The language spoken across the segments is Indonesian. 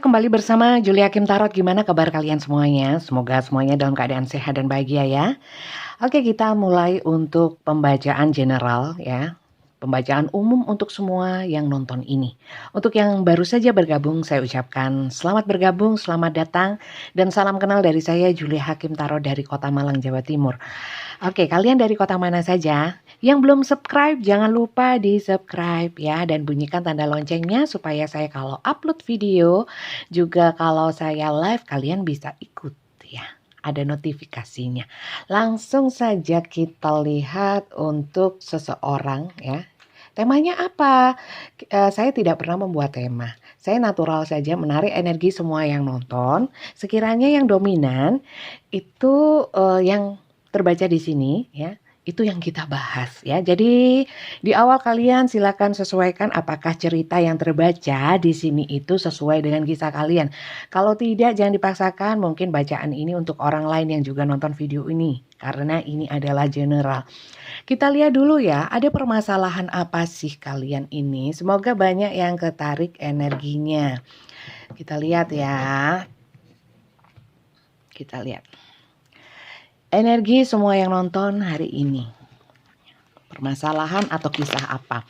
kembali bersama Julia Kim Tarot. Gimana kabar kalian semuanya? Semoga semuanya dalam keadaan sehat dan bahagia ya. Oke, kita mulai untuk pembacaan general ya. Pembacaan umum untuk semua yang nonton ini. Untuk yang baru saja bergabung, saya ucapkan selamat bergabung, selamat datang, dan salam kenal dari saya Julia Hakim Tarot dari Kota Malang, Jawa Timur. Oke, kalian dari kota mana saja? Yang belum subscribe, jangan lupa di subscribe ya. Dan bunyikan tanda loncengnya supaya saya kalau upload video, juga kalau saya live, kalian bisa ikut ya. Ada notifikasinya. Langsung saja kita lihat untuk seseorang ya. Temanya apa? Saya tidak pernah membuat tema. Saya natural saja menarik energi semua yang nonton. Sekiranya yang dominan itu yang terbaca di sini ya, itu yang kita bahas ya. Jadi di awal kalian silakan sesuaikan apakah cerita yang terbaca di sini itu sesuai dengan kisah kalian. Kalau tidak jangan dipaksakan, mungkin bacaan ini untuk orang lain yang juga nonton video ini karena ini adalah general. Kita lihat dulu ya, ada permasalahan apa sih kalian ini? Semoga banyak yang ketarik energinya. Kita lihat ya. Kita lihat energi semua yang nonton hari ini. Permasalahan atau kisah apa?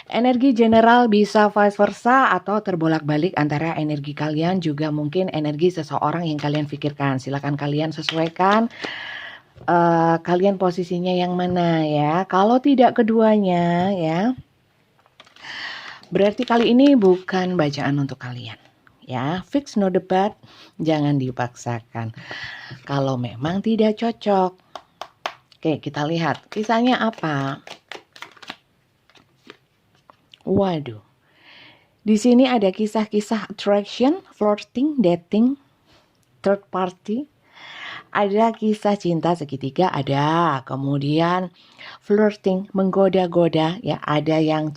Energi general bisa vice versa atau terbolak-balik antara energi kalian juga mungkin energi seseorang yang kalian pikirkan. Silakan kalian sesuaikan kalian posisinya yang mana ya. Kalau tidak keduanya ya, berarti kali ini bukan bacaan untuk kalian. Ya, fix no debat, jangan dipaksakan. Kalau memang tidak cocok. Oke, kita lihat kisahnya apa. Waduh. Di sini ada kisah-kisah attraction, flirting, dating, third party. Ada kisah cinta segitiga, ada. Kemudian flirting, menggoda-goda, ya, ada yang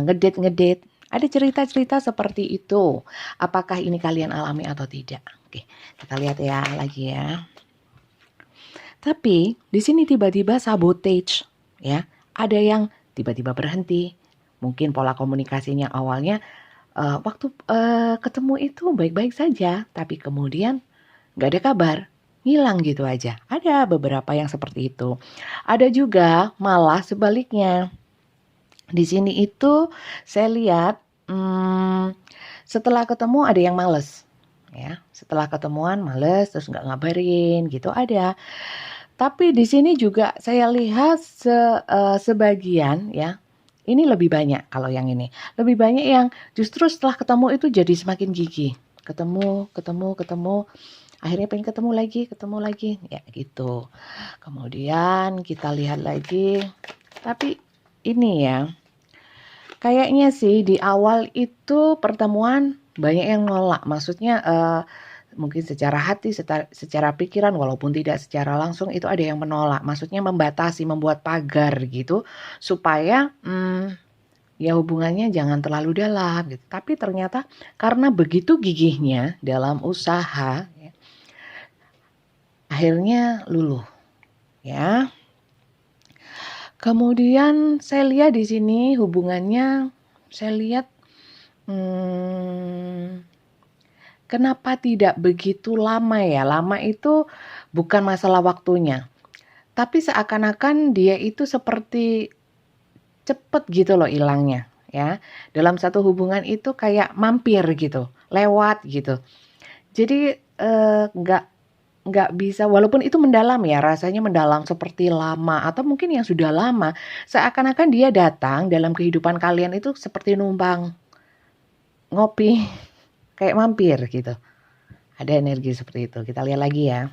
ngedate. Ada cerita-cerita seperti itu. Apakah ini kalian alami atau tidak? Oke, kita lihat ya lagi ya. Tapi di sini tiba-tiba sabotage, ya. Ada yang tiba-tiba berhenti. Mungkin pola komunikasinya awalnya waktu ketemu itu baik-baik saja, tapi kemudian nggak ada kabar, hilang gitu aja. Ada beberapa yang seperti itu. Ada juga malah sebaliknya. Di sini itu saya lihat setelah ketemu ada yang males, ya. Setelah ketemuan males terus nggak ngabarin gitu ada. Tapi di sini juga saya lihat sebagian ya. Ini lebih banyak kalau yang ini. Lebih banyak yang justru setelah ketemu itu jadi semakin gigih. Ketemu. Akhirnya pengen ketemu lagi. Ya gitu. Kemudian kita lihat lagi. Tapi ini ya. Kayaknya sih di awal itu pertemuan banyak yang nolak. Maksudnya mungkin secara hati, secara pikiran, walaupun tidak secara langsung itu ada yang menolak. Maksudnya membatasi, membuat pagar gitu supaya ya hubungannya jangan terlalu dalam gitu. Tapi ternyata karena begitu gigihnya dalam usaha, ya, akhirnya luluh, ya. Kemudian saya lihat di sini hubungannya, saya lihat kenapa tidak begitu lama ya? Lama itu bukan masalah waktunya, tapi seakan-akan dia itu seperti cepet gitu loh hilangnya, ya. Dalam satu hubungan itu kayak mampir gitu, lewat gitu. Jadi nggak bisa, walaupun itu mendalam ya, rasanya mendalam seperti lama atau mungkin yang sudah lama, seakan-akan dia datang dalam kehidupan kalian itu seperti numpang ngopi, kayak mampir gitu. Ada energi seperti itu. Kita lihat lagi ya.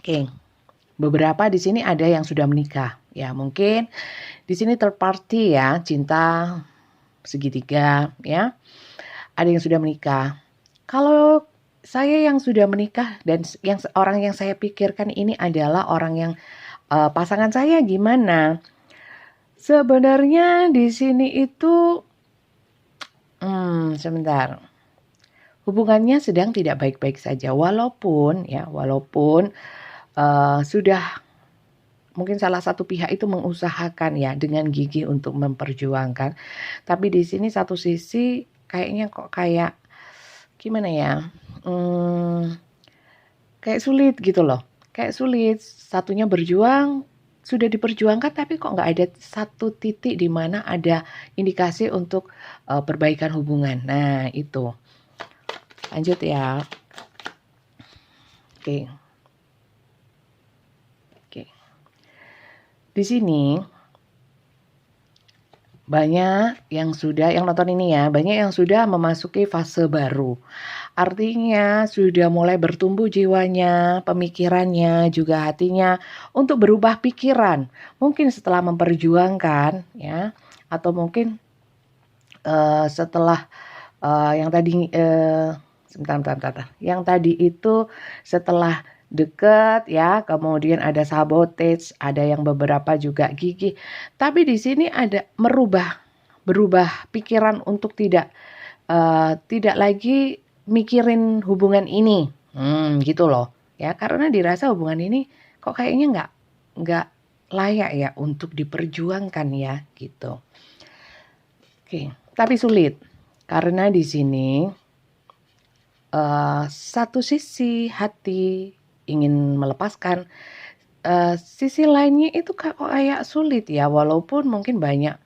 Oke. Beberapa di sini ada yang sudah menikah. Ya, mungkin di sini third party ya, cinta segitiga ya. Ada yang sudah menikah. Kalau saya yang sudah menikah dan orang yang saya pikirkan ini adalah orang yang pasangan saya gimana? Sebenarnya di sini itu sebentar. Hubungannya sedang tidak baik-baik saja, walaupun sudah mungkin salah satu pihak itu mengusahakan ya dengan gigih untuk memperjuangkan. Tapi di sini satu sisi kayaknya kok kayak gimana ya? Kayak sulit gitu loh. Kayak sulit, satunya berjuang, sudah diperjuangkan tapi kok nggak ada satu titik di mana ada indikasi untuk perbaikan hubungan. Nah, itu. Lanjut ya. Oke. Oke. Di sini banyak yang nonton ini ya, banyak yang sudah memasuki fase baru. Artinya sudah mulai bertumbuh jiwanya, pemikirannya, juga hatinya untuk berubah pikiran. Mungkin setelah memperjuangkan ya, atau mungkin setelah yang tadi sebentar. Yang tadi itu setelah deket ya, kemudian ada sabotage, ada yang beberapa juga gigih. Tapi di sini ada berubah pikiran untuk tidak lagi mikirin hubungan ini, gitu loh ya, karena dirasa hubungan ini kok kayaknya nggak layak ya untuk diperjuangkan ya gitu. Oke, tapi sulit karena di sini satu sisi hati ingin melepaskan, sisi lainnya itu kok kayak sulit ya, walaupun mungkin banyak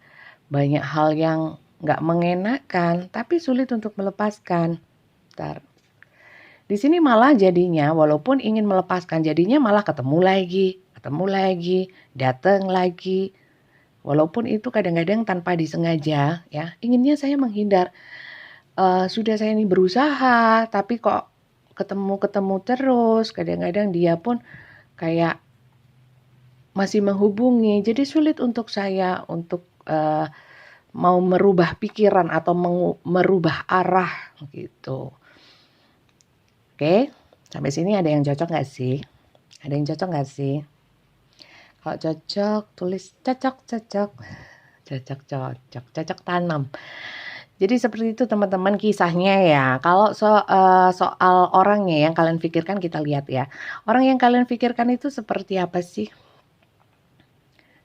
hal yang nggak mengenakan, tapi sulit untuk melepaskan. Di sini malah jadinya walaupun ingin melepaskan, jadinya malah ketemu lagi, datang lagi. Walaupun itu kadang-kadang tanpa disengaja ya, inginnya saya menghindar. Sudah saya ini berusaha, tapi kok ketemu terus. Kadang-kadang dia pun kayak masih menghubungi. Jadi sulit untuk saya untuk mau merubah pikiran atau merubah arah gitu. Oke, sampai sini ada yang cocok nggak sih? Ada yang cocok nggak sih? Kalau cocok, tulis cocok tanam. Jadi seperti itu teman-teman kisahnya ya. Kalau soal orangnya yang kalian pikirkan, kita lihat ya. Orang yang kalian pikirkan itu seperti apa sih?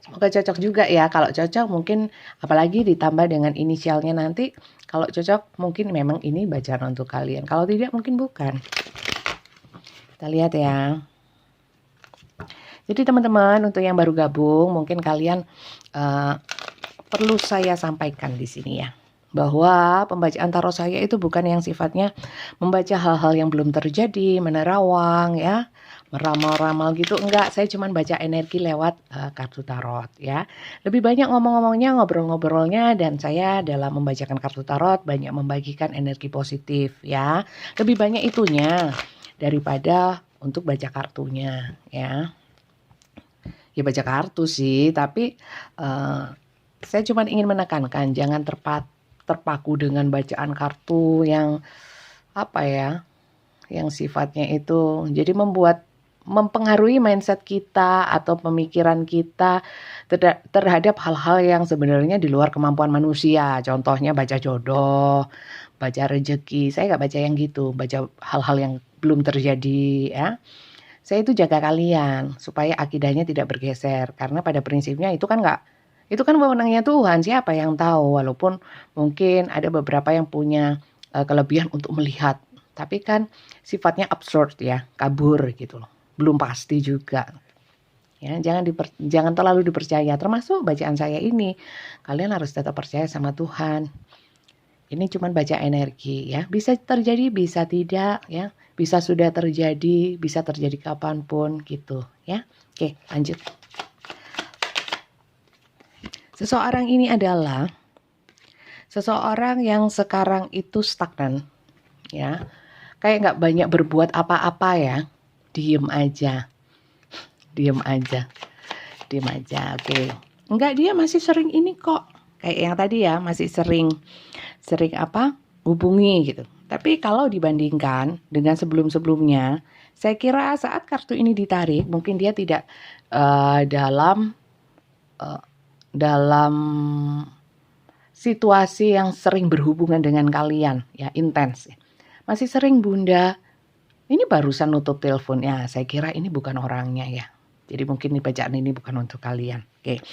Semoga cocok juga ya. Kalau cocok mungkin apalagi ditambah dengan inisialnya nanti. Kalau cocok mungkin memang ini bacaan untuk kalian. Kalau tidak mungkin bukan. Kita lihat ya. Jadi teman-teman untuk yang baru gabung mungkin kalian perlu saya sampaikan di sini ya. Bahwa pembacaan tarot saya itu bukan yang sifatnya membaca hal-hal yang belum terjadi, menerawang ya, meramal-ramal gitu, enggak. Saya cuma baca energi lewat kartu tarot ya. Lebih banyak ngomong-ngomongnya, ngobrol-ngobrolnya, dan saya dalam membacakan kartu tarot banyak membagikan energi positif ya. Lebih banyak itunya daripada untuk baca kartunya ya. Ya baca kartu sih, tapi saya cuma ingin menekankan jangan terpaku dengan bacaan kartu yang apa ya, yang sifatnya itu jadi mempengaruhi mindset kita atau pemikiran kita terhadap hal-hal yang sebenarnya di luar kemampuan manusia. Contohnya baca jodoh, baca rezeki. Saya nggak baca yang gitu, baca hal-hal yang belum terjadi ya. Saya itu jaga kalian supaya akidahnya tidak bergeser, karena pada prinsipnya itu kan wewenangnya Tuhan, siapa yang tahu, walaupun mungkin ada beberapa yang punya kelebihan untuk melihat, tapi kan sifatnya absurd ya, kabur gitu loh, belum pasti juga. Ya, jangan terlalu dipercaya, termasuk bacaan saya ini. Kalian harus tetap percaya sama Tuhan. Ini cuma baca energi ya, bisa terjadi, bisa tidak ya, bisa sudah terjadi, bisa terjadi kapanpun gitu ya. Oke, lanjut. Seseorang ini adalah seseorang yang sekarang itu stagnan ya, kayak nggak banyak berbuat apa-apa ya, diem aja. Oke. Enggak, dia masih sering ini kok, kayak yang tadi ya, masih sering hubungi gitu. Tapi kalau dibandingkan dengan sebelum-sebelumnya, saya kira saat kartu ini ditarik, mungkin dia tidak dalam situasi yang sering berhubungan dengan kalian ya, intens. Masih sering bunda, ini barusan nutup telepon ya, saya kira ini bukan orangnya ya. Jadi mungkin bacaan ini bukan untuk kalian. Oke.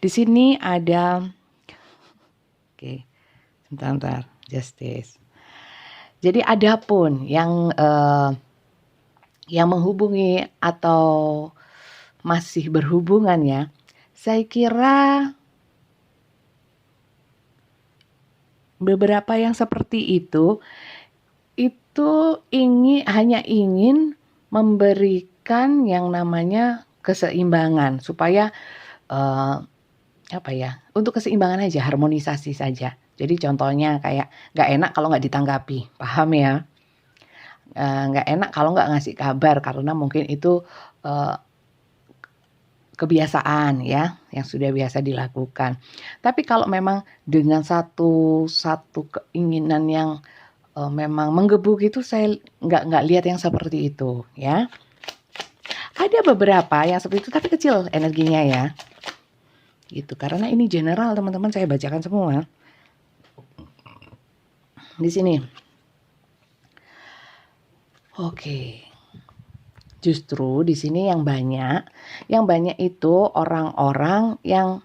Di sini ada sebentar. Justice. Jadi adapun yang menghubungi atau masih berhubungan ya, saya kira beberapa yang seperti itu hanya ingin memberikan yang namanya keseimbangan supaya untuk keseimbangan aja, harmonisasi saja. Jadi contohnya kayak nggak enak kalau nggak ditanggapi, paham ya? Nggak enak kalau nggak ngasih kabar karena mungkin itu kebiasaan ya yang sudah biasa dilakukan. Tapi kalau memang dengan satu keinginan yang memang menggebu gitu, saya nggak lihat yang seperti itu ya. Ada beberapa yang seperti itu tapi kecil energinya ya. Gitu. Karena ini general teman-teman, saya bacakan semua. Di sini. Oke. Justru di sini yang banyak itu orang-orang yang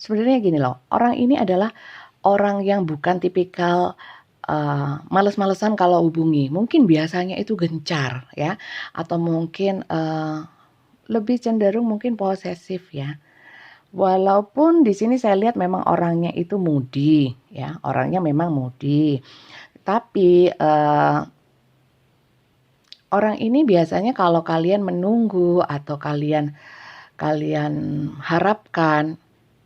sebenarnya gini loh. Orang ini adalah orang yang bukan tipikal males-malesan kalau hubungi. Mungkin biasanya itu gencar ya, atau mungkin lebih cenderung mungkin posesif ya. Walaupun di sini saya lihat memang orangnya itu moody ya, orangnya memang moody. Tapi orang ini biasanya kalau kalian menunggu atau kalian harapkan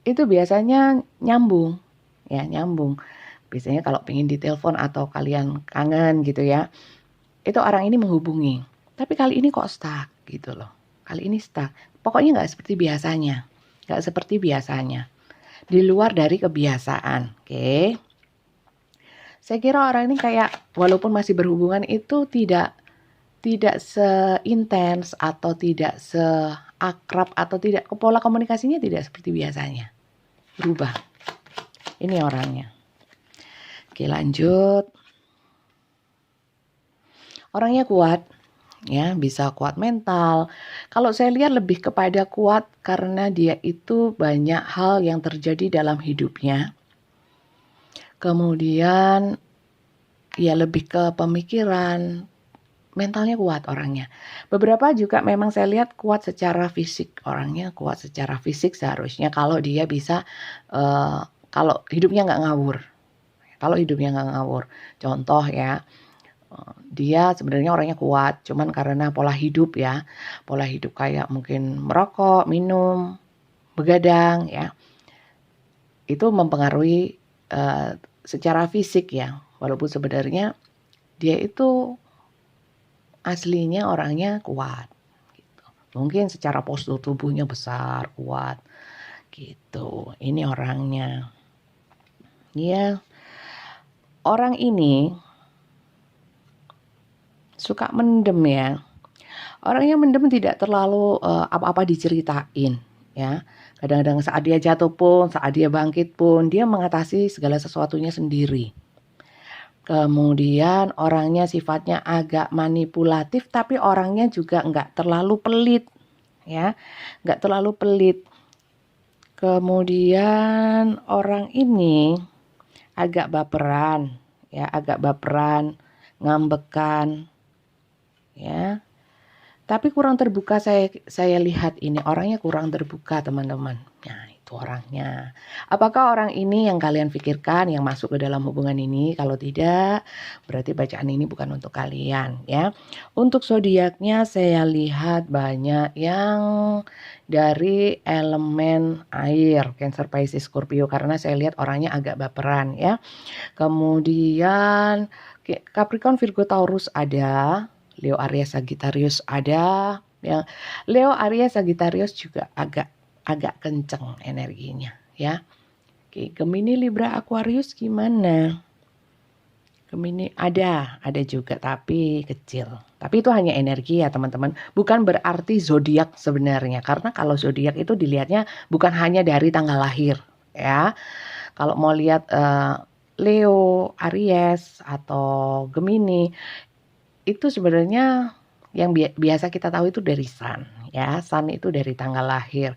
itu biasanya nyambung ya, nyambung. Biasanya kalau pengen ditelepon atau kalian kangen gitu ya, itu orang ini menghubungi. Tapi kali ini kok stuck gitu loh. Kali ini stuck. Pokoknya nggak seperti biasanya. Nggak seperti biasanya. Di luar dari kebiasaan. Oke. Saya kira orang ini kayak walaupun masih berhubungan itu tidak seintens atau tidak seakrab atau tidak, pola komunikasinya tidak seperti biasanya. Berubah. Ini orangnya. Oke, lanjut. Orangnya kuat, ya, bisa kuat mental. Kalau saya lihat lebih kepada kuat karena dia itu banyak hal yang terjadi dalam hidupnya. Kemudian ya lebih ke pemikiran, mentalnya kuat orangnya. Beberapa juga memang saya lihat kuat secara fisik, orangnya kuat secara fisik seharusnya kalau dia bisa kalau hidupnya nggak ngawur. Kalau hidupnya nggak ngawur, contoh ya, dia sebenarnya orangnya kuat, cuman karena pola hidup ya, pola hidup kayak mungkin merokok, minum, begadang ya, itu mempengaruhi secara fisik ya, walaupun sebenarnya dia itu aslinya orangnya kuat gitu. Mungkin secara postur tubuhnya besar, kuat gitu. Ini orangnya. Ya, orang ini suka mendem ya. Orangnya mendem, tidak terlalu apa-apa diceritain ya. Kadang-kadang saat dia jatuh pun, saat dia bangkit pun, dia mengatasi segala sesuatunya sendiri. Kemudian orangnya sifatnya agak manipulatif, tapi orangnya juga nggak terlalu pelit ya, nggak terlalu pelit. Kemudian orang ini agak baperan ya, ngambekan ya. Tapi kurang terbuka, saya lihat ini orangnya kurang terbuka teman-teman. Nah itu orangnya. Apakah orang ini yang kalian pikirkan yang masuk ke dalam hubungan ini? Kalau tidak, berarti bacaan ini bukan untuk kalian ya. Untuk zodiaknya saya lihat banyak yang dari elemen air, Cancer, Pisces, Scorpio, karena saya lihat orangnya agak baperan ya. Kemudian Capricorn, Virgo, Taurus ada. Leo, Aries, Sagittarius ada. Yang Leo, Aries, Sagittarius juga agak kenceng energinya ya. Oke, Gemini, Libra, Aquarius gimana? Gemini ada juga tapi kecil. Tapi itu hanya energi ya teman-teman. Bukan berarti zodiak sebenarnya. Karena kalau zodiak itu dilihatnya bukan hanya dari tanggal lahir ya. Kalau mau lihat Leo, Aries atau Gemini, itu sebenarnya yang biasa kita tahu itu dari Sun ya. Sun itu dari tanggal lahir.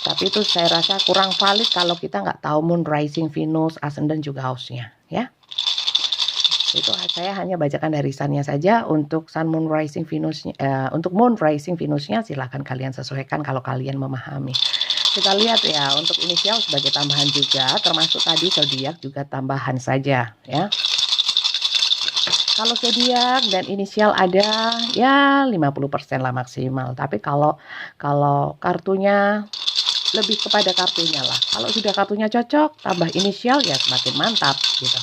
Tapi itu saya rasa kurang valid kalau kita nggak tahu Moon, Rising, Venus, Ascendant juga house-nya ya. Itu saya hanya bacakan dari sunnya saja. Untuk sun, moon, rising, Venusnya, untuk moon, rising, Venusnya silahkan kalian sesuaikan kalau kalian memahami. Kita lihat ya, untuk inisial sebagai tambahan juga, termasuk tadi zodiak juga tambahan saja ya. Kalau zodiak dan inisial ada ya 50% lah maksimal. Tapi kalau kartunya lebih kepada kartunya lah. Kalau sudah kartunya cocok, tambah inisial ya semakin mantap gitu.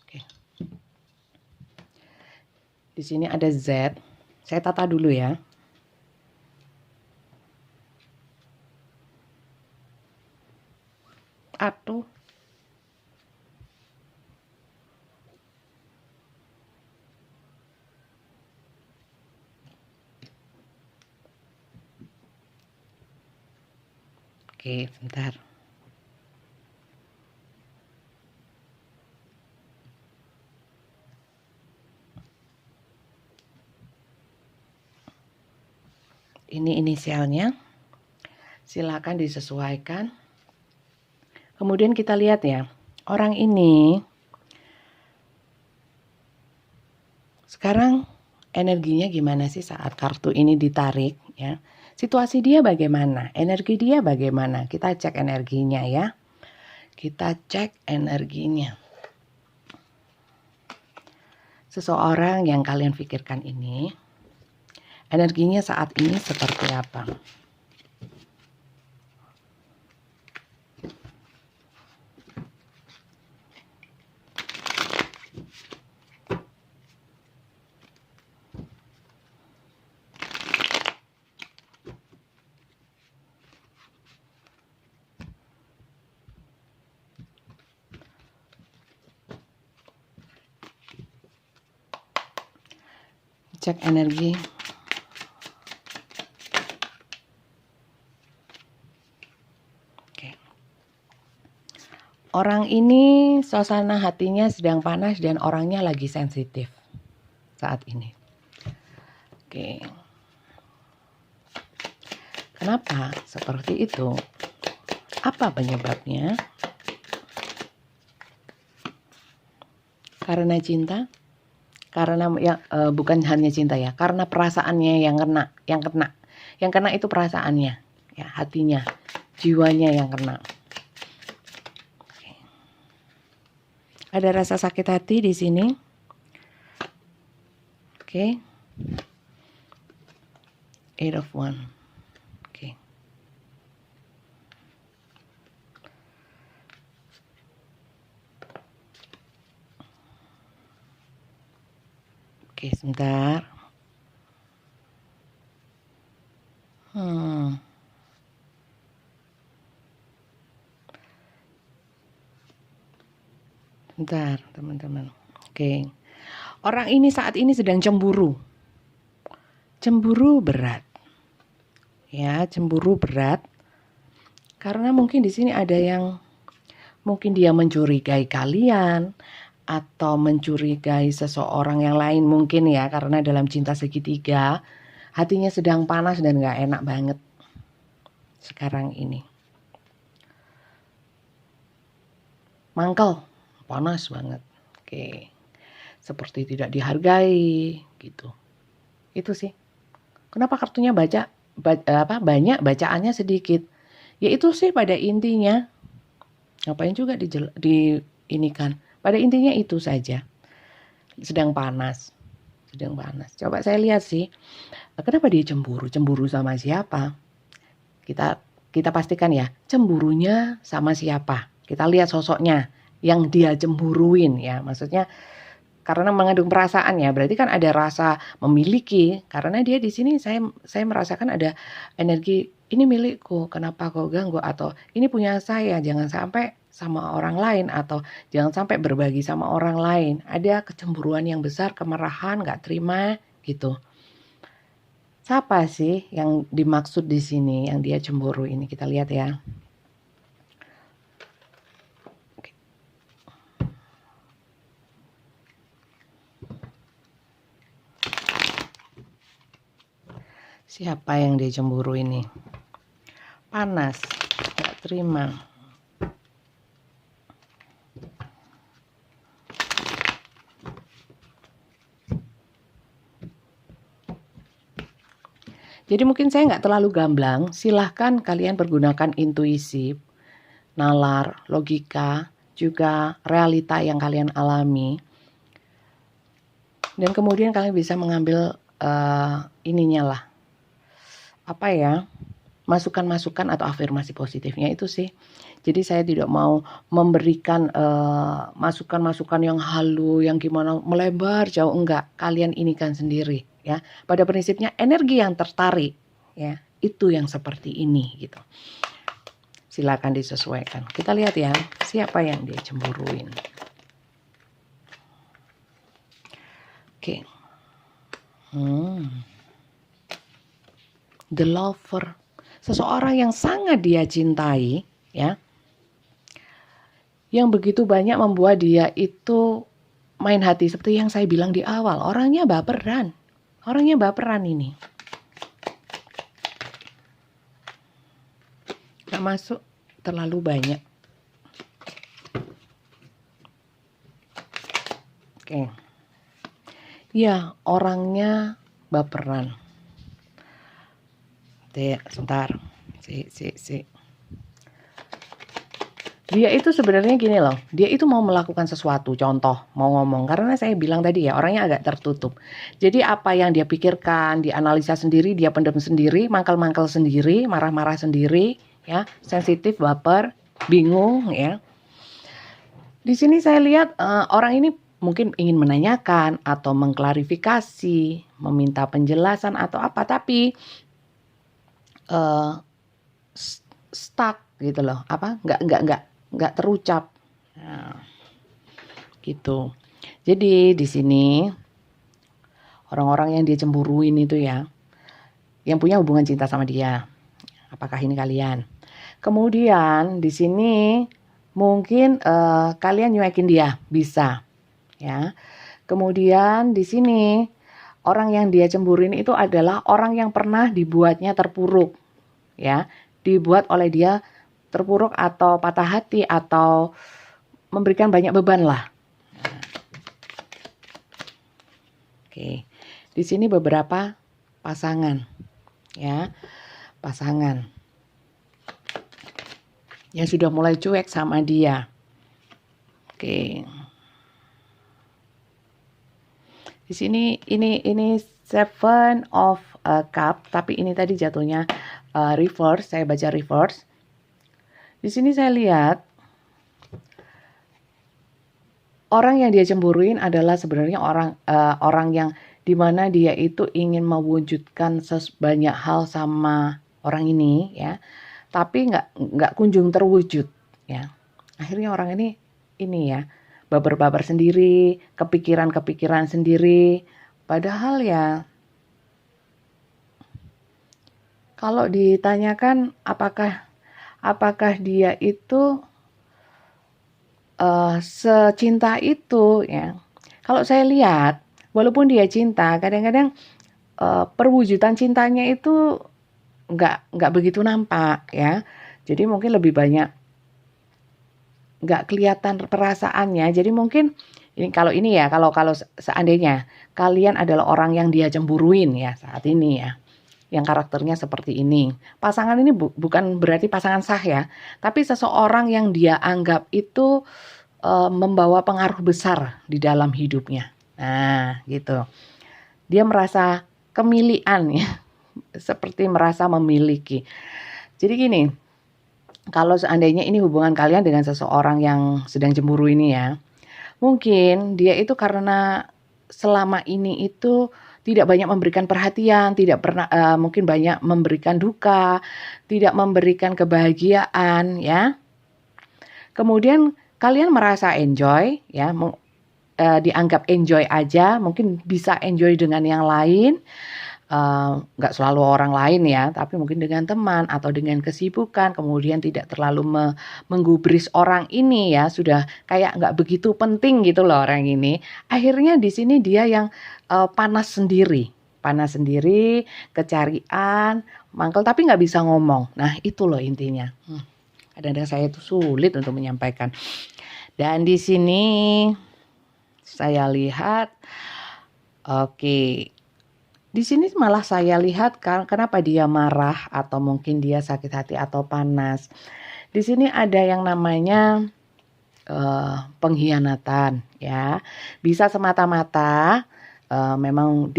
Oke. Di sini ada Z. Saya tata dulu ya. Atuh. Oke, sebentar. Ini inisialnya. Silakan disesuaikan. Kemudian kita lihat ya, orang ini sekarang energinya gimana sih saat kartu ini ditarik ya? Situasi dia bagaimana? Energi dia bagaimana? Kita cek energinya ya. Kita cek energinya. Seseorang yang kalian pikirkan ini, energinya saat ini seperti apa? Cek energi. Oke. Orang ini suasana hatinya sedang panas dan orangnya lagi sensitif saat ini. Oke. Kenapa seperti itu? Apa penyebabnya? Karena cinta? Karena ya bukan hanya cinta ya, karena perasaannya yang kena itu perasaannya ya, hatinya, jiwanya yang kena. Oke. Ada rasa sakit hati di sini. Oke. Eight of Wands. Oke. Oke, sebentar. Bentar, teman-teman. Oke. Orang ini saat ini sedang cemburu. Cemburu berat. Ya, cemburu berat. Karena mungkin di sini ada yang mungkin dia mencurigai kalian atau mencurigai seseorang yang lain mungkin ya, karena dalam cinta segitiga hatinya sedang panas dan gak enak banget sekarang ini. Mangkel, panas banget. Oke. Seperti tidak dihargai gitu. Itu sih. Kenapa kartunya banyak, bacaannya sedikit? Ya itu sih pada intinya. Ngapain juga inikan. Pada intinya itu saja. Sedang panas. Coba saya lihat sih. Kenapa dia cemburu? Cemburu sama siapa? Kita pastikan ya, cemburunya sama siapa? Kita lihat sosoknya yang dia cemburuin ya. Maksudnya karena mengandung perasaan ya, berarti kan ada rasa memiliki. Karena dia di sini saya merasakan ada energi, ini milikku, kenapa kau ganggu, atau ini punya saya, jangan sampai sama orang lain, atau jangan sampai berbagi sama orang lain. Ada kecemburuan yang besar, kemarahan, gak terima gitu. Siapa sih yang dimaksud di sini, yang dia cemburu ini? Kita lihat ya. Siapa yang dia cemburu ini? Panas, gak terima. Jadi mungkin saya nggak terlalu gamblang, silahkan kalian pergunakan intuisi, nalar, logika, juga realita yang kalian alami. Dan kemudian kalian bisa mengambil ininya lah, apa ya, masukan-masukan atau afirmasi positifnya itu sih. Jadi saya tidak mau memberikan masukan-masukan yang halu, yang gimana melebar jauh, enggak. Kalian inikan sendiri ya. Pada prinsipnya energi yang tertarik ya, itu yang seperti ini gitu. Silakan disesuaikan. Kita lihat ya, siapa yang dia cemburuin. Oke. The lover. Seseorang yang sangat dia cintai ya. Yang begitu banyak membuat dia itu main hati, seperti yang saya bilang di awal, orangnya baperan ini. Gak masuk terlalu banyak. Oke. Ya, orangnya baperan. Sebentar. Dia itu sebenarnya gini loh, dia itu mau melakukan sesuatu, contoh, mau ngomong, karena saya bilang tadi ya, orangnya agak tertutup. Jadi apa yang dia pikirkan, dianalisa sendiri, dia pendam sendiri, mangkel-mangkel sendiri, marah-marah sendiri, ya, sensitif, baper, bingung, ya. Di sini saya lihat orang ini mungkin ingin menanyakan atau mengklarifikasi, meminta penjelasan atau apa, tapi stuck gitu loh, apa? Nggak terucap, nah, gitu. Jadi di sini orang-orang yang dia cemburuin itu ya, yang punya hubungan cinta sama dia, apakah ini kalian? Kemudian di sini mungkin kalian nyuekin dia, bisa, ya. Kemudian di sini orang yang dia cemburuin itu adalah orang yang pernah dibuatnya terpuruk, ya, dibuat oleh dia terpuruk atau patah hati atau memberikan banyak beban lah. Oke, di sini beberapa pasangan, ya, pasangan yang sudah mulai cuek sama dia. Oke, di sini ini Seven of Cup, tapi ini tadi jatuhnya reverse. Saya baca reverse. Di sini saya lihat orang yang dia cemburuin adalah sebenarnya orang yang dimana dia itu ingin mewujudkan banyak hal sama orang ini, ya, tapi nggak kunjung terwujud, ya. Akhirnya orang ini ya baper-baper sendiri, kepikiran sendiri, padahal ya kalau ditanyakan apakah dia itu secinta itu, ya. Kalau saya lihat, walaupun dia cinta, kadang-kadang perwujudan cintanya itu nggak begitu nampak, ya. Jadi mungkin lebih banyak nggak kelihatan perasaannya. Jadi mungkin kalau seandainya kalian adalah orang yang dia cemburuin ya saat ini, ya, yang karakternya seperti ini. Pasangan ini bukan berarti pasangan sah ya, tapi seseorang yang dia anggap itu membawa pengaruh besar di dalam hidupnya. Nah, gitu. Dia merasa kemilikan ya, seperti merasa memiliki. Jadi gini, kalau seandainya ini hubungan kalian dengan seseorang yang sedang cemburu ini ya, mungkin dia itu karena selama ini itu tidak banyak memberikan perhatian, tidak pernah mungkin banyak memberikan duka, tidak memberikan kebahagiaan, ya. Kemudian kalian merasa enjoy, ya, dianggap enjoy aja, mungkin bisa enjoy dengan yang lain, nggak selalu orang lain ya, tapi mungkin dengan teman atau dengan kesibukan, kemudian tidak terlalu menggubris orang ini ya, sudah kayak nggak begitu penting gitu loh orang ini. Akhirnya di sini dia yang panas sendiri, kecarian, mangkel tapi nggak bisa ngomong. Nah itu loh intinya. Kadang-kadang saya itu sulit untuk menyampaikan. Dan di sini saya lihat, oke, Di sini malah saya lihat kenapa dia marah atau mungkin dia sakit hati atau panas. Di sini ada yang namanya pengkhianatan ya. Bisa semata-mata memang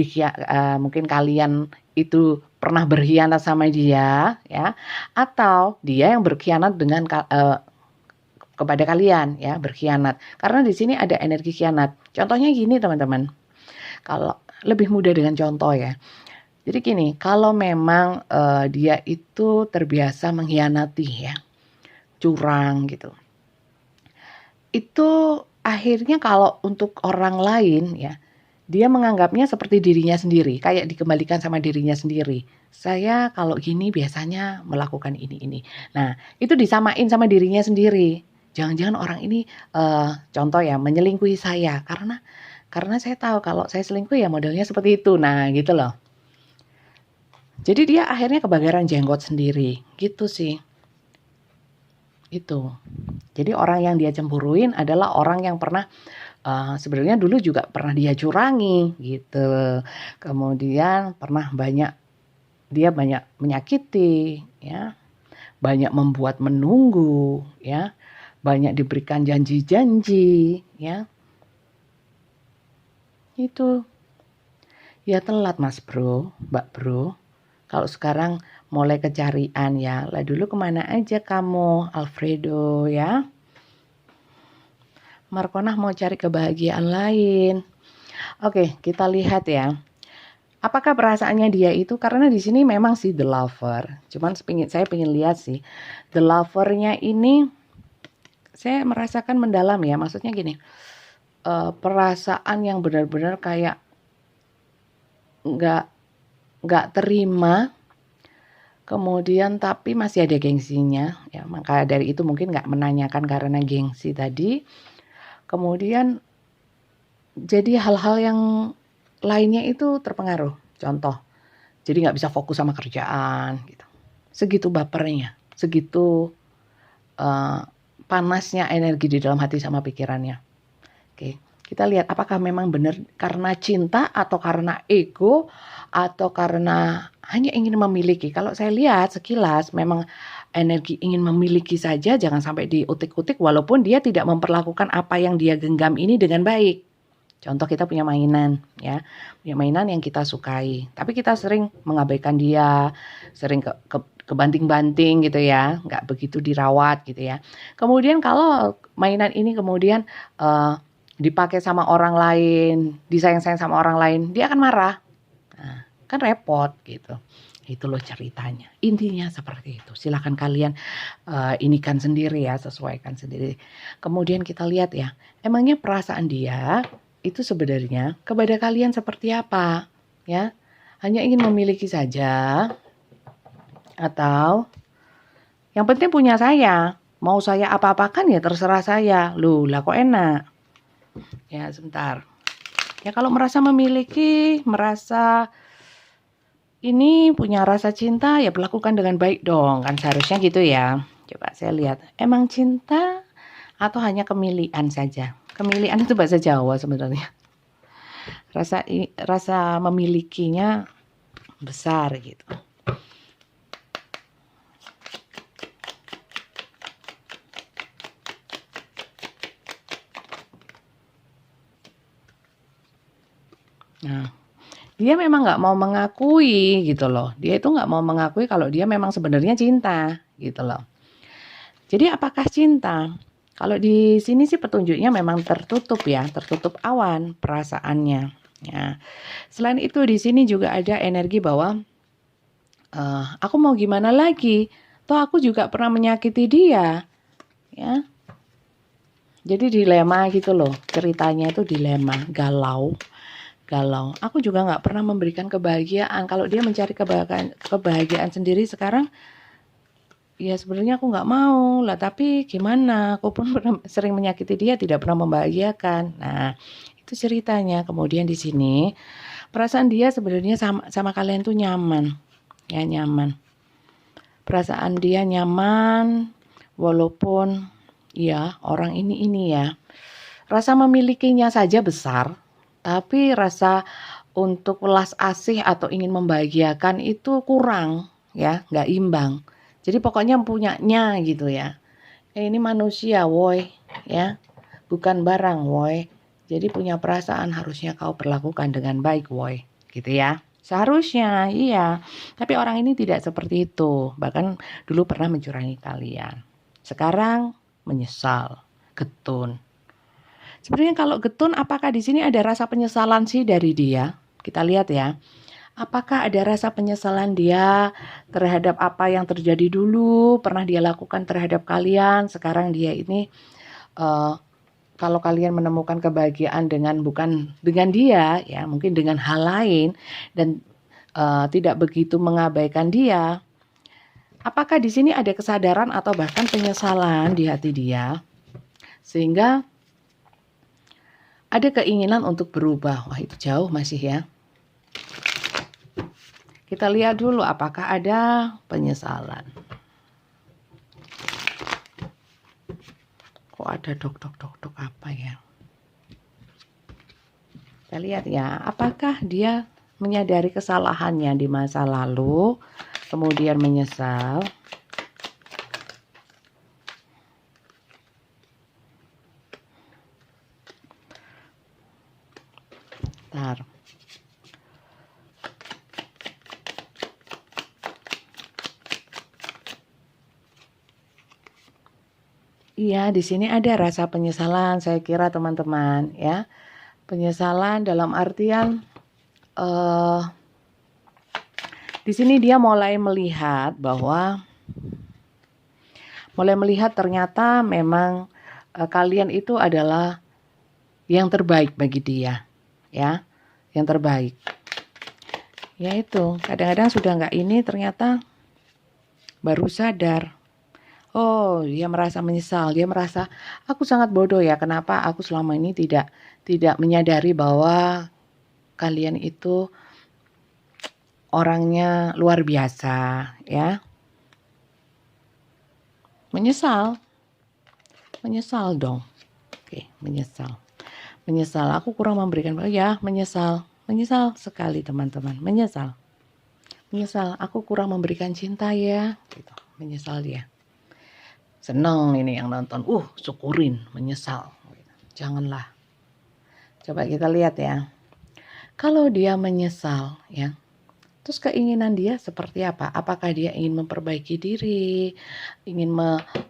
mungkin kalian itu pernah berkhianat sama dia ya, atau dia yang berkhianat kepada kalian ya, berkhianat. Karena di sini ada energi khianat. Contohnya gini teman-teman. Kalau lebih mudah dengan contoh ya. Jadi gini, kalau memang dia itu terbiasa mengkhianati ya, curang gitu. Itu akhirnya kalau untuk orang lain ya, dia menganggapnya seperti dirinya sendiri, kayak dikembalikan sama dirinya sendiri. Saya kalau gini biasanya melakukan ini. Nah, itu disamain sama dirinya sendiri. Jangan-jangan orang ini contoh ya menyelingkuhi saya karena saya tahu kalau saya selingkuh ya modelnya seperti itu. Nah, gitu loh. Jadi dia akhirnya kebakaran jenggot sendiri, gitu sih. Itu. Jadi orang yang dia cemburuin adalah orang yang pernah sebenarnya dulu juga pernah dia curangi gitu. Kemudian dia banyak menyakiti ya, banyak membuat menunggu ya, banyak diberikan janji-janji ya. Itu ya telat Mas Bro, Mbak Bro. Kalau sekarang mulai kecarian ya, lah dulu kemana aja kamu Alfredo ya. Markonah mau cari kebahagiaan lain. Oke, kita lihat ya. Apakah perasaannya dia itu, karena di sini memang sih the lover. Cuman saya pengen lihat sih the lovernya ini, saya merasakan mendalam ya. Maksudnya gini, perasaan yang benar-benar kayak nggak terima, kemudian tapi masih ada gengsinya ya. Maka dari itu mungkin nggak menanyakan karena gengsi tadi. Kemudian jadi hal-hal yang lainnya itu terpengaruh. Contoh, jadi nggak bisa fokus sama kerjaan gitu. Segitu bapernya, segitu panasnya energi di dalam hati sama pikirannya. Oke, kita lihat apakah memang benar karena cinta atau karena ego atau karena hanya ingin memiliki. Kalau saya lihat sekilas memang energi ingin memiliki saja, jangan sampai diutik-utik walaupun dia tidak memperlakukan apa yang dia genggam ini dengan baik. Contoh kita punya mainan ya, punya mainan yang kita sukai, tapi kita sering mengabaikan dia, sering kebanting-banting gitu ya, nggak begitu dirawat gitu ya. Kemudian kalau mainan ini kemudian dipakai sama orang lain, disayang-sayang sama orang lain, dia akan marah. Nah, kan repot gitu. Itu loh ceritanya. Intinya seperti itu. Silakan kalian inikan sendiri ya, sesuaikan sendiri. Kemudian kita lihat ya, emangnya perasaan dia itu sebenarnya kepada kalian seperti apa? Ya, hanya ingin memiliki saja atau yang penting punya saya. Mau saya apa-apakan ya terserah saya. Loh, lah kok enak. Ya, sebentar. Ya kalau merasa memiliki, merasa ini punya rasa cinta ya perlakukan dengan baik dong, kan seharusnya gitu ya. Coba saya lihat, emang cinta atau hanya kemilian saja? Kemilian itu bahasa Jawa sebenarnya. Rasa memilikinya besar gitu. Nah, dia memang nggak mau mengakui gitu loh. Dia itu nggak mau mengakui kalau dia memang sebenarnya cinta gitu loh. Jadi apakah cinta? Kalau di sini sih petunjuknya memang tertutup ya, tertutup awan perasaannya. Ya. Selain itu di sini juga ada energi bahwa aku mau gimana lagi? Toh aku juga pernah menyakiti dia, ya. Jadi dilema gitu loh, ceritanya itu dilema, galau. Aku juga nggak pernah memberikan kebahagiaan. Kalau dia mencari kebahagiaan sendiri sekarang, ya sebenarnya aku nggak mau lah. Tapi gimana? Aku pun sering menyakiti dia, tidak pernah membahagiakan. Nah, itu ceritanya. Kemudian di sini perasaan dia sebenarnya sama kalian tuh nyaman, ya nyaman. Perasaan dia nyaman, walaupun ya orang ini ya rasa memilikinya saja besar, tapi rasa untuk welas asih atau ingin membahagiakan itu kurang ya, nggak imbang. Jadi pokoknya punyanya gitu ya. Ini manusia woi ya, bukan barang woi. Jadi punya perasaan harusnya kau perlakukan dengan baik woi, gitu ya. Seharusnya iya. Tapi orang ini tidak seperti itu. Bahkan dulu pernah mencurangi kalian. Sekarang menyesal, getun. Sebenarnya kalau getun, apakah di sini ada rasa penyesalan sih dari dia? Kita lihat ya. Apakah ada rasa penyesalan dia terhadap apa yang terjadi dulu, pernah dia lakukan terhadap kalian? Sekarang dia ini, kalau kalian menemukan kebahagiaan bukan dengan dia, ya mungkin dengan hal lain, dan tidak begitu mengabaikan dia. Apakah di sini ada kesadaran atau bahkan penyesalan di hati dia, sehingga ada keinginan untuk berubah? Wah, itu jauh masih ya. Kita lihat dulu apakah ada penyesalan. Kok ada dok apa ya? Kita lihat ya, apakah dia menyadari kesalahannya di masa lalu, kemudian menyesal. Bentar. Iya, di sini ada rasa penyesalan, saya kira teman-teman ya. Penyesalan dalam artian di sini dia mulai melihat ternyata memang kalian itu adalah yang terbaik bagi dia, ya, yang terbaik. Ya itu, kadang-kadang sudah nggak ini ternyata baru sadar. Oh, dia merasa menyesal, dia merasa aku sangat bodoh ya, kenapa aku selama ini tidak menyadari bahwa kalian itu orangnya luar biasa, ya. Menyesal dong. Oke, menyesal. Aku kurang memberikan, ya, menyesal sekali teman-teman, menyesal, aku kurang memberikan cinta ya, gitu. Menyesal dia. Seneng ini yang nonton, syukurin, menyesal. Janganlah. Coba kita lihat ya. Kalau dia menyesal ya, terus keinginan dia seperti apa? Apakah dia ingin memperbaiki diri, ingin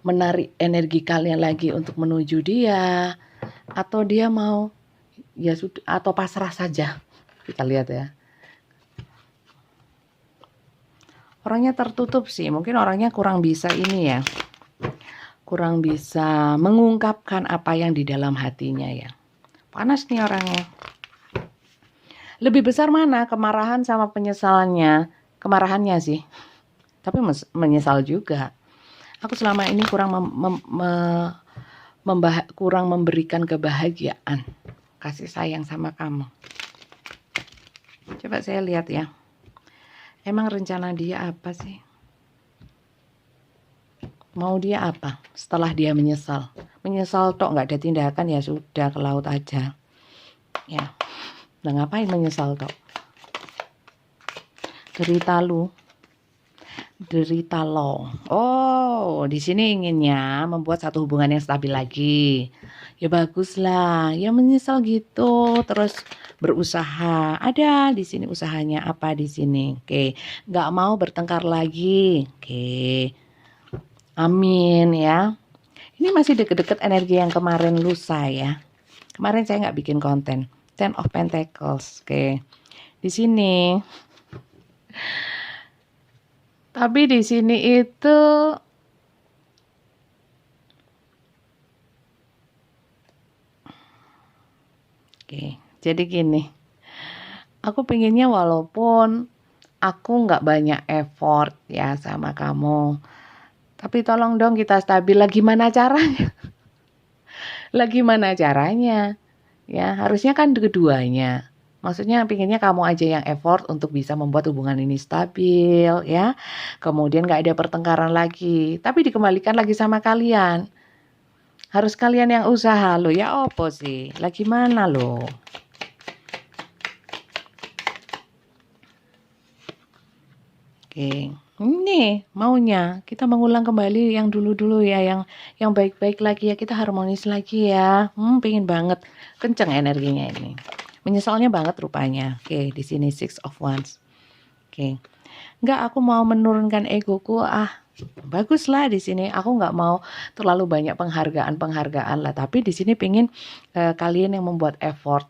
menarik energi kalian lagi untuk menuju dia, atau dia mau ya sudah, atau pasrah saja? Kita lihat ya. Orangnya tertutup sih, mungkin orangnya kurang bisa ini ya. Kurang bisa mengungkapkan apa yang di dalam hatinya ya. Panas nih orangnya. Lebih besar mana kemarahan sama penyesalannya? Kemarahannya sih. Tapi menyesal juga. Aku selama ini kurang kurang memberikan kebahagiaan, kasih sayang sama kamu. Coba saya lihat ya. Emang rencana dia apa sih? Mau dia apa setelah dia menyesal? Menyesal tok nggak ada tindakan, ya sudah ke laut aja. Ya. Nah, ngapain menyesal tok? Derita lo. Oh, di sini inginnya membuat satu hubungan yang stabil lagi. Ya baguslah. Ya menyesal gitu, terus berusaha. Ada di sini usahanya apa di sini? Oke, nggak mau bertengkar lagi. Oke. Amin ya. Ini masih deket-deket energi yang kemarin lusa ya. Kemarin saya nggak bikin konten. Ten of Pentacles. Oke. Di sini. Tapi di sini itu oke. Jadi gini. Aku pinginnya walaupun aku nggak banyak effort ya sama kamu. Tapi tolong dong kita stabil. Gimana caranya? Gimana caranya? Ya, harusnya kan keduanya. Maksudnya pinginnya kamu aja yang effort untuk bisa membuat hubungan ini stabil ya. Kemudian gak ada pertengkaran lagi. Tapi dikembalikan lagi sama kalian. Harus kalian yang usaha lo ya, opo sih? Gimana lo? Oke, ini maunya kita mengulang kembali yang dulu-dulu ya, yang baik-baik lagi ya, kita harmonis lagi ya. Pengen banget, kenceng energinya ini. Menyesalnya banget rupanya. Oke, di sini Six of Wands. Oke, enggak, aku mau menurunkan egoku. Baguslah di sini. Aku nggak mau terlalu banyak penghargaan lah. Tapi di sini pingin kalian yang membuat effort.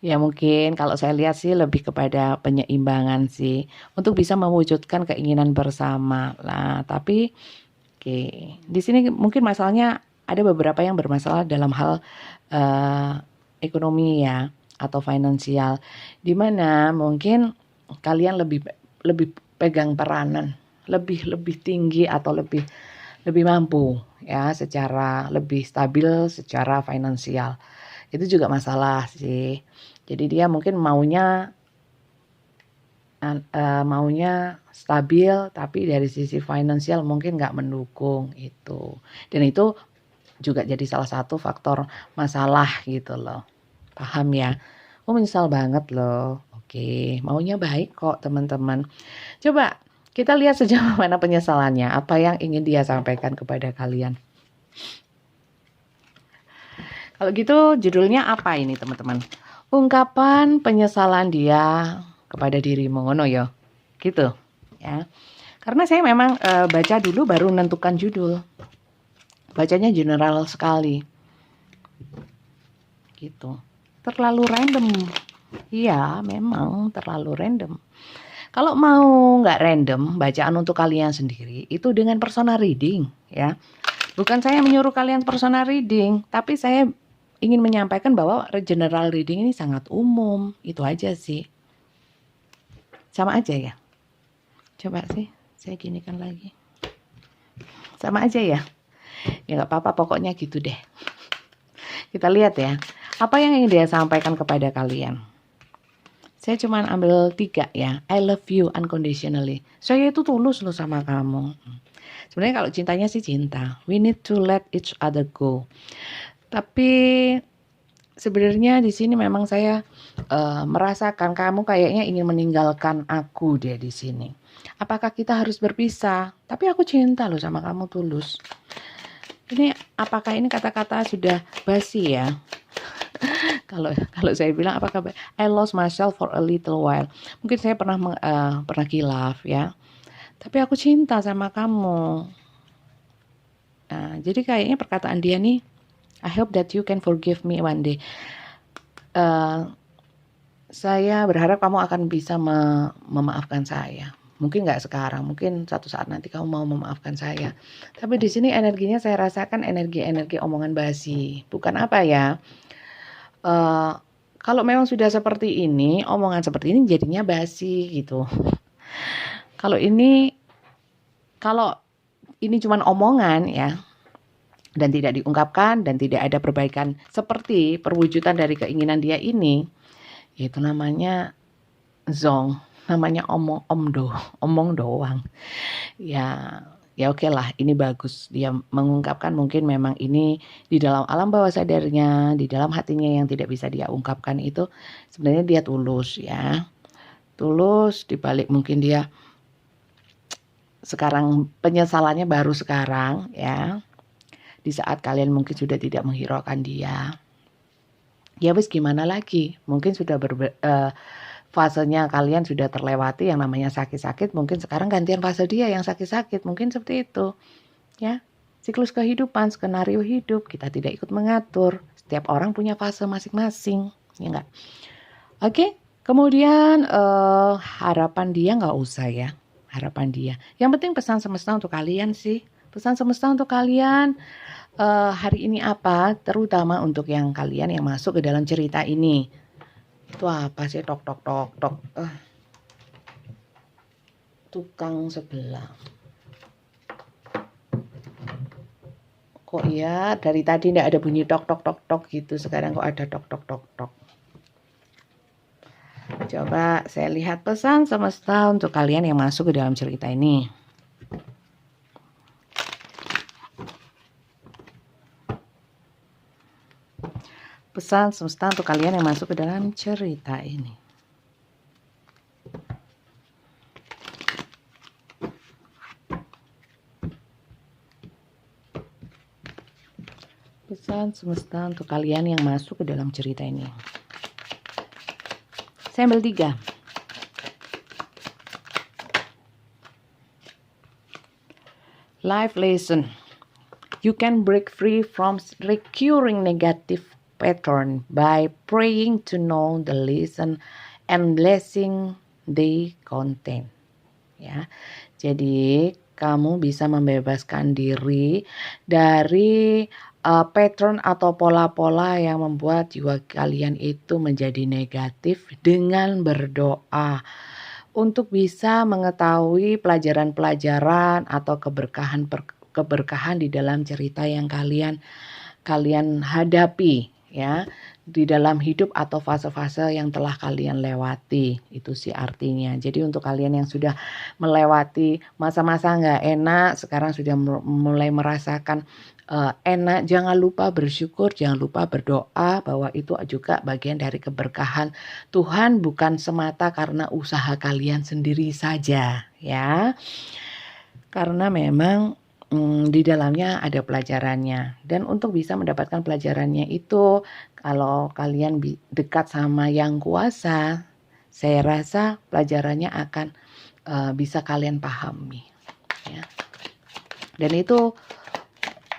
Ya mungkin kalau saya lihat sih lebih kepada penyeimbangan sih untuk bisa mewujudkan keinginan bersama lah. Tapi oke, di sini mungkin masalahnya ada beberapa yang bermasalah dalam hal eh, ekonomi ya atau finansial, di mana mungkin kalian lebih lebih pegang peranan lebih lebih tinggi atau lebih lebih mampu ya secara lebih stabil secara finansial. Itu juga masalah sih. Jadi dia mungkin maunya stabil tapi dari sisi finansial mungkin nggak mendukung itu. Dan itu juga jadi salah satu faktor masalah gitu loh. Paham ya? Aku menyesal banget loh. Oke, maunya baik kok teman-teman. Coba kita lihat sejauh mana penyesalannya, apa yang ingin dia sampaikan kepada kalian. Kalau gitu judulnya apa ini teman-teman? Ungkapan penyesalan dia kepada dirimu, ngono ya. Gitu ya. Karena saya memang baca dulu baru menentukan judul. Bacanya general sekali. Gitu. Terlalu random. Iya, memang terlalu random. Kalau mau nggak random, bacaan untuk kalian sendiri itu dengan personal reading ya. Bukan saya menyuruh kalian personal reading, tapi saya ingin menyampaikan bahwa general reading ini sangat umum. Itu aja sih. Sama aja ya. Coba sih, saya ginikan lagi. Sama aja ya. Ya nggak apa-apa, pokoknya gitu deh. Kita lihat ya. Apa yang ingin dia sampaikan kepada kalian? Saya cuma ambil 3 ya. I love you unconditionally. Saya itu tulus loh sama kamu. Sebenarnya kalau cintanya sih cinta. We need to let each other go. Tapi sebenarnya di sini memang saya merasakan kamu kayaknya ingin meninggalkan aku deh di sini. Apakah kita harus berpisah? Tapi aku cinta loh sama kamu tulus. Ini apakah ini kata-kata sudah basi ya? Kalau saya bilang apakah I lost myself for a little while. Mungkin saya pernah kilaf ya. Tapi aku cinta sama kamu. Nah, jadi kayaknya perkataan dia nih, I hope that you can forgive me one day. Saya berharap kamu akan bisa memaafkan saya. Mungkin nggak sekarang, mungkin satu saat nanti kamu mau memaafkan saya. Tapi di sini energinya saya rasakan energi-energi omongan basi. Bukan apa ya? Kalau memang sudah seperti ini, omongan seperti ini jadinya basi gitu. Kalau ini cuma omongan ya, dan tidak diungkapkan dan tidak ada perbaikan seperti perwujudan dari keinginan dia ini, itu namanya zong, namanya omong doang. Ya oke lah, ini bagus. Dia mengungkapkan mungkin memang ini di dalam alam bawah sadarnya, di dalam hatinya yang tidak bisa dia ungkapkan itu sebenarnya dia tulus ya. Tulus dibalik mungkin dia sekarang penyesalannya baru sekarang ya. Di saat kalian mungkin sudah tidak menghiraukan dia. Ya wis gimana lagi? Mungkin sudah fasenya kalian sudah terlewati yang namanya sakit-sakit, mungkin sekarang gantian fase dia yang sakit-sakit, mungkin seperti itu. Ya, siklus kehidupan, skenario hidup, kita tidak ikut mengatur. Setiap orang punya fase masing-masing, ya enggak? Oke, kemudian harapan dia nggak usah ya, harapan dia. Yang penting pesan semesta untuk kalian sih. Pesan semesta untuk kalian hari ini apa, terutama untuk yang kalian yang masuk ke dalam cerita ini. Itu apa sih tok tok tok tok? Tukang sebelah. Kok ya dari tadi tidak ada bunyi tok tok tok tok gitu, sekarang kok ada tok tok tok tok. Coba saya lihat pesan semesta untuk kalian yang masuk ke dalam cerita ini. Pesan semesta untuk kalian yang masuk ke dalam cerita ini. Pesan semesta untuk kalian yang masuk ke dalam cerita ini. Saya ambil 3. Life lesson. You can break free from recurring negative pattern by praying to know the lesson and blessing they contain. Ya. Jadi kamu bisa membebaskan diri dari pattern atau pola-pola yang membuat jiwa kalian itu menjadi negatif dengan berdoa untuk bisa mengetahui pelajaran-pelajaran atau keberkahan di dalam cerita yang kalian hadapi ya di dalam hidup atau fase-fase yang telah kalian lewati. Itu sih artinya. Jadi untuk kalian yang sudah melewati masa-masa nggak enak, sekarang sudah mulai merasakan enak, jangan lupa bersyukur, jangan lupa berdoa bahwa itu juga bagian dari keberkahan Tuhan, bukan semata karena usaha kalian sendiri saja ya. Karena memang di dalamnya ada pelajarannya, dan untuk bisa mendapatkan pelajarannya itu kalau kalian dekat sama yang kuasa, saya rasa pelajarannya akan bisa kalian pahami ya. Dan itu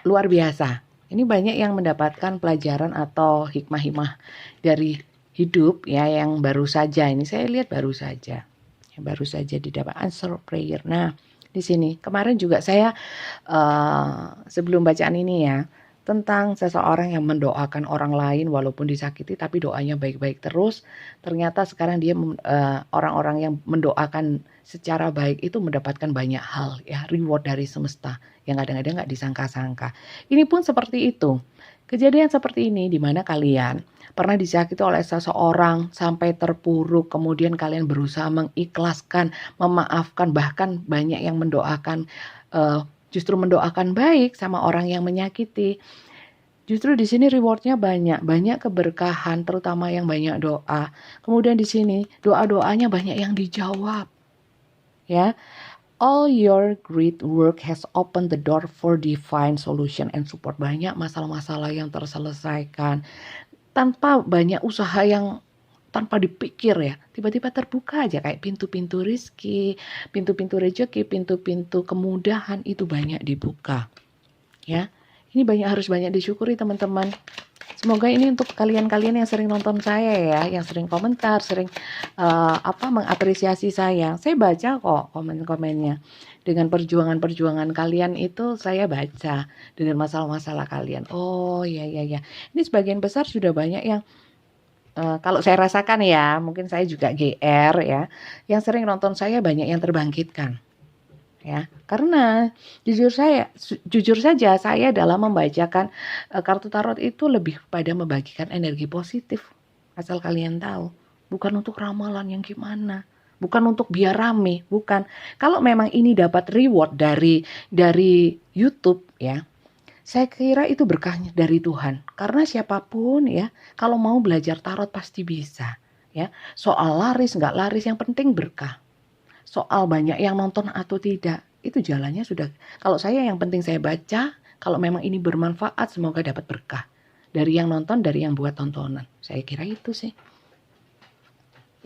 luar biasa. Ini banyak yang mendapatkan pelajaran atau hikmah-hikmah dari hidup ya yang baru saja. Ini saya lihat baru saja. Yang baru saja didapat answer prayer. Nah, di sini kemarin juga saya sebelum bacaan ini ya, tentang seseorang yang mendoakan orang lain walaupun disakiti tapi doanya baik-baik terus. Ternyata sekarang dia orang-orang yang mendoakan secara baik itu mendapatkan banyak hal ya, reward dari semesta yang kadang-kadang nggak disangka-sangka. Ini pun seperti itu. Kejadian seperti ini di mana kalian pernah disakiti oleh seseorang sampai terpuruk, kemudian kalian berusaha mengikhlaskan, memaafkan, bahkan banyak yang mendoakan justru mendoakan baik sama orang yang menyakiti. Justru di sini rewardnya banyak keberkahan, terutama yang banyak doa. Kemudian di sini doa-doanya banyak yang dijawab. Ya, all your great work has opened the door for divine solution and support. Banyak masalah-masalah yang terselesaikan tanpa banyak usaha yang tanpa dipikir ya, tiba-tiba terbuka aja kayak pintu-pintu rezeki, pintu-pintu rezeki, pintu-pintu kemudahan itu banyak dibuka. Ya, ini harus banyak disyukuri teman-teman. Semoga ini untuk kalian-kalian yang sering nonton saya ya, yang sering komentar, sering mengapresiasi saya. Saya baca kok komen-komennya. Dengan perjuangan-perjuangan kalian itu saya baca, dengan masalah-masalah kalian. Oh ya. Ini sebagian besar sudah banyak yang kalau saya rasakan ya, mungkin saya juga GR ya, yang sering nonton saya banyak yang terbangkitkan. Ya, karena jujur saja saya dalam membacakan kartu tarot itu lebih pada membagikan energi positif. Asal kalian tahu, bukan untuk ramalan yang gimana, bukan untuk biar rame, bukan. Kalau memang ini dapat reward dari YouTube ya, saya kira itu berkahnya dari Tuhan. Karena siapapun ya, kalau mau belajar tarot pasti bisa ya. Soal laris nggak laris, yang penting berkah. Soal banyak yang nonton atau tidak, itu jalannya sudah. Kalau saya yang penting saya baca, kalau memang ini bermanfaat semoga dapat berkah. Dari yang nonton, dari yang buat tontonan. Saya kira itu sih.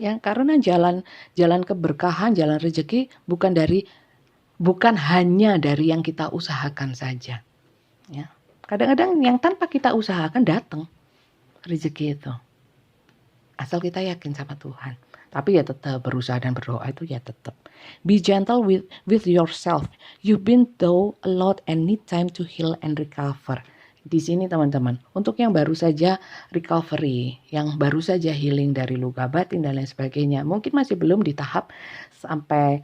Ya, karena jalan keberkahan, jalan rezeki bukan hanya dari yang kita usahakan saja. Ya. Kadang-kadang yang tanpa kita usahakan datang rezeki itu. Asal kita yakin sama Tuhan. Tapi ya tetap berusaha dan berdoa itu ya tetap. Be gentle with yourself. You've been through a lot and need time to heal and recover. Di sini teman-teman, untuk yang baru saja recovery, yang baru saja healing dari luka batin dan lain sebagainya, mungkin masih belum di tahap sampai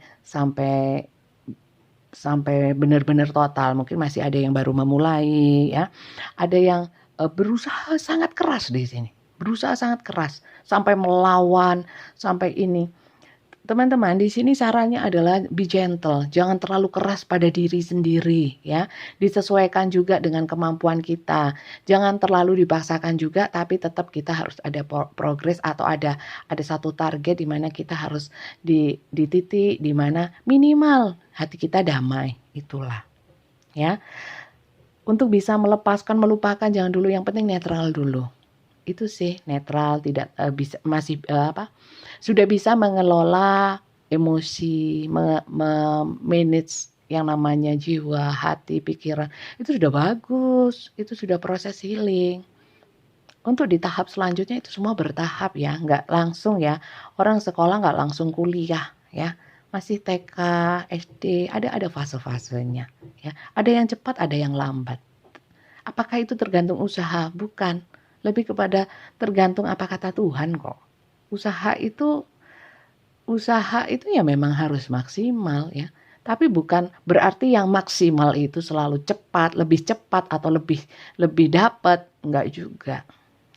benar-benar total. Mungkin masih ada yang baru memulai ya. Ada yang berusaha sangat keras di sini. Berusaha sangat keras sampai melawan, sampai ini. Teman-teman, di sini sarannya adalah be gentle, jangan terlalu keras pada diri sendiri ya. Disesuaikan juga dengan kemampuan kita. Jangan terlalu dipaksakan juga, tapi tetap kita harus ada progres atau ada satu target di mana kita harus di titik di mana minimal hati kita damai, itulah. Ya. Untuk bisa melepaskan, melupakan, jangan dulu, yang penting netral dulu. Itu sih, netral, tidak bisa masih sudah bisa mengelola emosi, manage yang namanya jiwa, hati, pikiran, itu sudah bagus, itu sudah proses healing. Untuk di tahap selanjutnya itu semua bertahap ya, nggak langsung ya. Orang sekolah nggak langsung kuliah ya, masih TK, SD, ada fase-fasenya ya. Ada yang cepat, ada yang lambat. Apakah itu tergantung usaha? Bukan. Lebih kepada tergantung apa kata Tuhan kok. Usaha itu ya memang harus maksimal ya. Tapi bukan berarti yang maksimal itu selalu cepat atau lebih dapat, enggak juga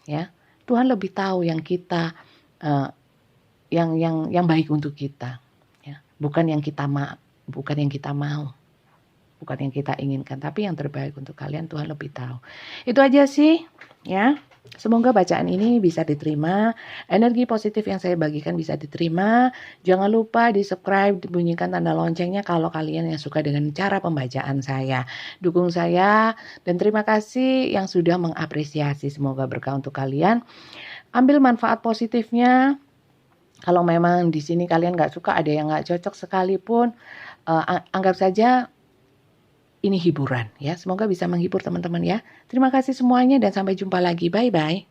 ya. Tuhan lebih tahu yang kita uh, yang baik untuk kita ya. Bukan yang kita mau, bukan yang kita inginkan, tapi yang terbaik untuk kalian Tuhan lebih tahu. Itu aja sih ya. Semoga bacaan ini bisa diterima, energi positif yang saya bagikan bisa diterima. Jangan lupa di-subscribe, dibunyikan tanda loncengnya kalau kalian yang suka dengan cara pembacaan saya. Dukung saya dan terima kasih yang sudah mengapresiasi. Semoga berkah untuk kalian. Ambil manfaat positifnya. Kalau memang di sini kalian nggak suka, ada yang nggak cocok sekalipun, anggap saja ini hiburan ya. Semoga bisa menghibur teman-teman ya. Terima kasih semuanya dan sampai jumpa lagi. Bye-bye.